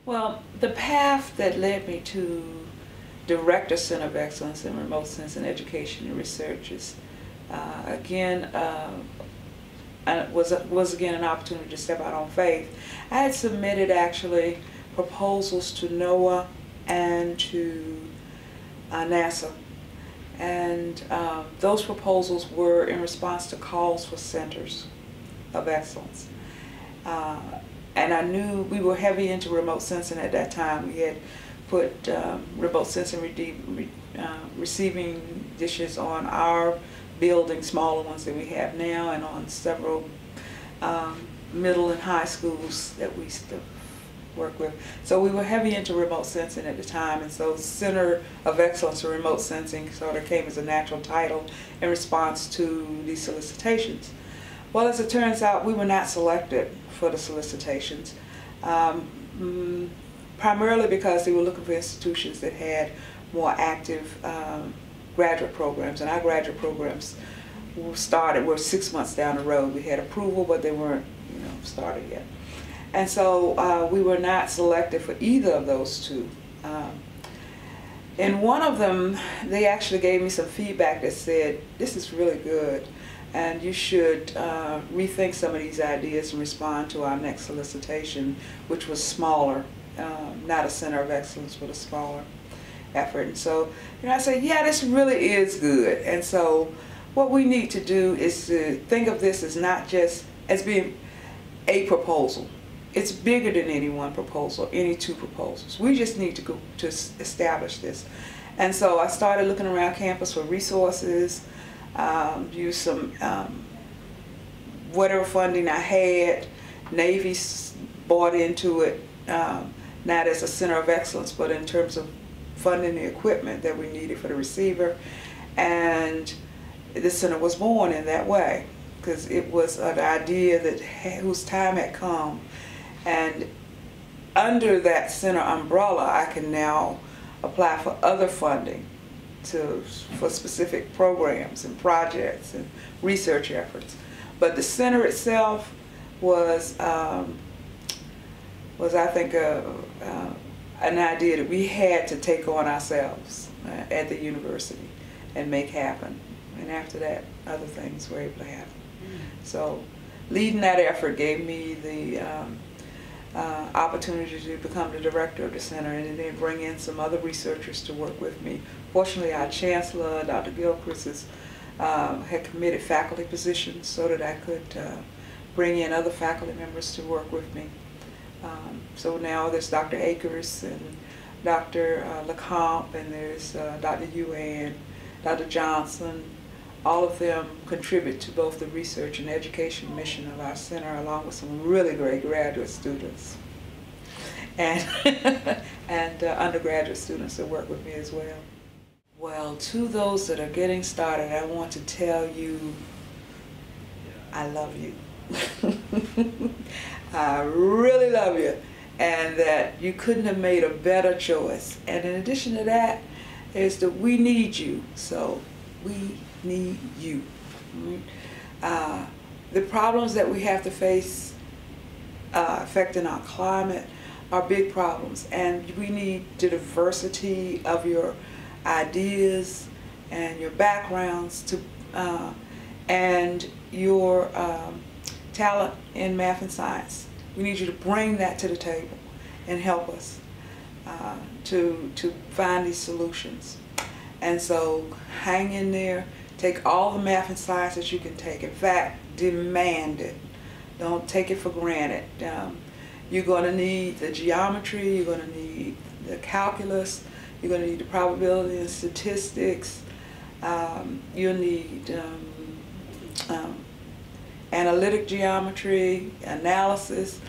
Well, the path that led me to Director Center of Excellence in Remote Sensing Education and Research is, again, was again an opportunity to step out on faith. I had submitted actually proposals to NOAA and to NASA, and those proposals were in response to calls for centers of excellence. And I knew we were heavy into remote sensing at that time. We had put remote sensing receiving dishes on our building, smaller ones that we have now, and on several middle and high schools that we still work with. So we were heavy into remote sensing at the time, and so Center of Excellence for Remote Sensing sort of came as a natural title in response to these solicitations. Well, as it turns out, we were not selected for the solicitations, primarily because they were looking for institutions that had more active graduate programs, and our graduate programs were 6 months down the road. We had approval, but they weren't, started yet. And so we were not selected for either of those two. In one of them, they actually gave me some feedback that said, this is really good, and you should rethink some of these ideas and respond to our next solicitation, which was smaller, not a center of excellence, but a smaller effort. And so, I said, yeah, this really is good. And so what we need to do is to think of this as not just as being a proposal. It's bigger than any one proposal, any two proposals. We just need to go to establish this. And so I started looking around campus for resources, used some whatever funding I had. Navy bought into it, not as a center of excellence, but in terms of funding the equipment that we needed for the receiver. And the center was born in that way, because it was an idea whose time had come. And under that center umbrella, I can now apply for other funding for specific programs and projects and research efforts. But the center itself was I think, an idea that we had to take on ourselves at the university and make happen. And after that, other things were able to happen. So leading that effort gave me the opportunity to become the director of the center, and then bring in some other researchers to work with me. Fortunately, our chancellor, Dr. Gilchrist, had committed faculty positions so that I could bring in other faculty members to work with me. So now there's Dr. Akers and Dr. LeCompte, and there's Dr. Yuan, Dr. Johnson. All of them contribute to both the research and education mission of our center, along with some really great graduate students and, and undergraduate students that work with me as well. Well, to those that are getting started, I want to tell you, I love you. I really love you, and that you couldn't have made a better choice. And in addition to that, is that we need you. So we need you. The problems that we have to face affecting our climate are big problems, and we need the diversity of your ideas and your backgrounds and your talent in math and science. We need you to bring that to the table and help us to find these solutions. And so hang in there, take all the math and science that you can take. In fact, demand it. Don't take it for granted. You're going to need the geometry, you're going to need the calculus, you're going to need the probability and statistics, you'll need analytic geometry, analysis,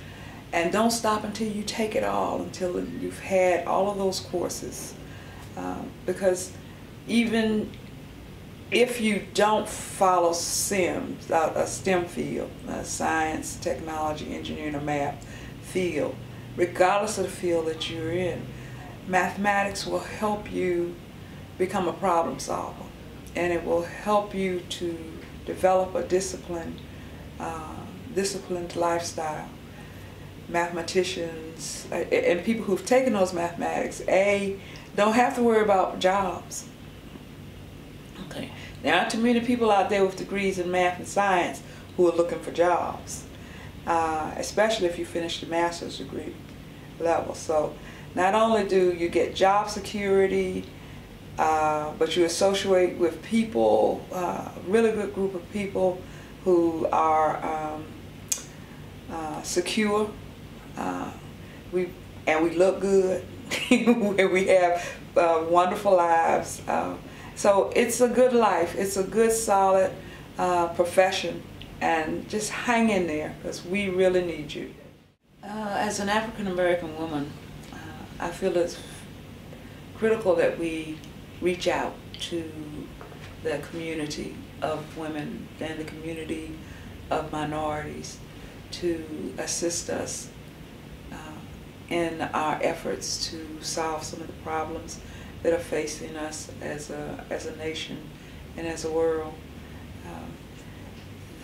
and don't stop until you take it all, until you've had all of those courses. Because even if you don't follow STEM, a STEM field, science, technology, engineering, or math field, regardless of the field that you're in, mathematics will help you become a problem solver, and it will help you to develop a disciplined lifestyle. mathematicians and people who've taken those mathematics, don't have to worry about jobs. Okay. There aren't too many people out there with degrees in math and science who are looking for jobs, especially if you finish the master's degree level. So not only do you get job security, but you associate with people, a really good group of people who are secure, we look good, and we have wonderful lives. So it's a good life. It's a good, solid profession, and just hang in there because we really need you. As an African American woman, I feel it's critical that we reach out to the community of women and the community of minorities to assist us in our efforts to solve some of the problems that are facing us as a nation and as a world.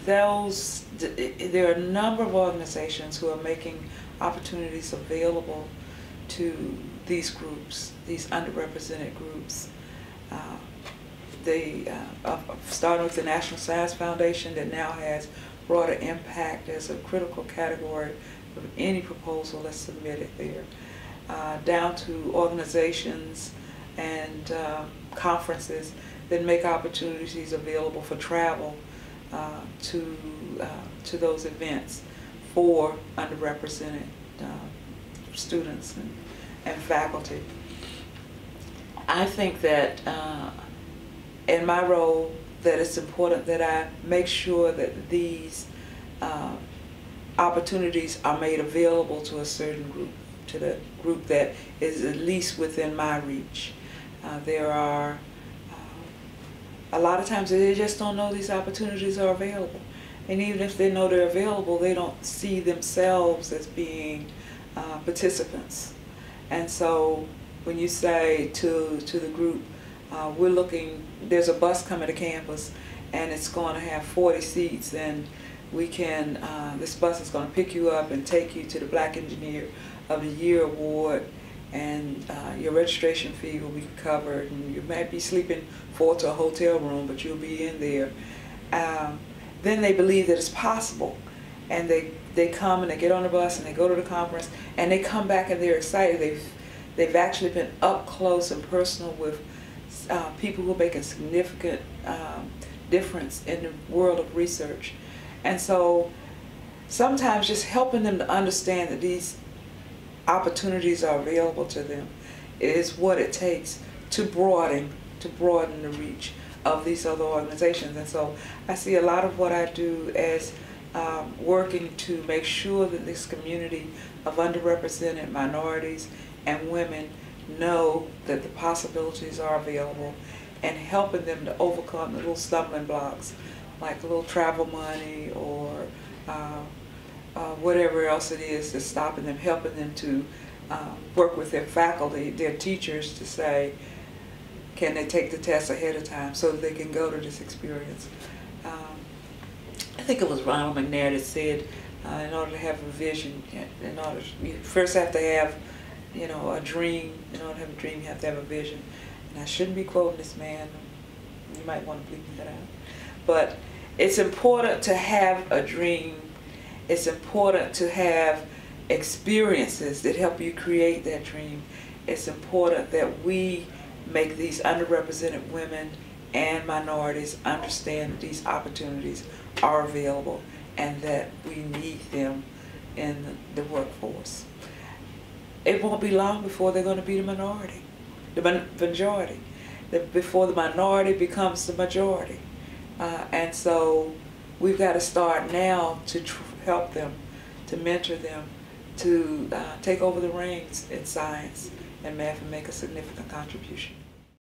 There are a number of organizations who are making opportunities available to these groups, these underrepresented groups. Starting with the National Science Foundation, that now has broader impact as a critical category of any proposal that's submitted there, down to organizations and conferences that make opportunities available for travel to those events for underrepresented students and faculty. I think that in my role that it's important that I make sure that these opportunities are made available to a certain group, to the group that is at least within my reach. There are a lot of times they just don't know these opportunities are available. And even if they know they're available, they don't see themselves as being participants. And so when you say to the group, we're looking, there's a bus coming to campus and it's going to have 40 seats, and we can, this bus is going to pick you up and take you to the Black Engineer of the Year award, and your registration fee will be covered, and you might be sleeping to a hotel room, but you'll be in there. Then they believe that it's possible, and they come and they get on the bus and they go to the conference and they come back and they're excited. They've actually been up close and personal with people who are making significant difference in the world of research. And so sometimes just helping them to understand that these opportunities are available to them is what it takes to broaden the reach of these other organizations. And so I see a lot of what I do as working to make sure that this community of underrepresented minorities and women know that the possibilities are available, and helping them to overcome the little stumbling blocks like a little travel money or whatever else it is that's stopping them, helping them to work with their faculty, their teachers, to say, can they take the test ahead of time so that they can go to this experience. I think it was Ronald McNair that said, in order to have a vision, you first have to have, a dream. In order to have a dream, you have to have a vision. And I shouldn't be quoting this man. You might want to bleep that out. But it's important to have a dream. It's important to have experiences that help you create that dream. It's important that we make these underrepresented women and minorities understand that these opportunities are available and that we need them in the workforce. It won't be long before they're going to be the minority, the majority, before the minority becomes the majority. And so we've got to start now to help them, to mentor them, to take over the reins in science and math and make a significant contribution.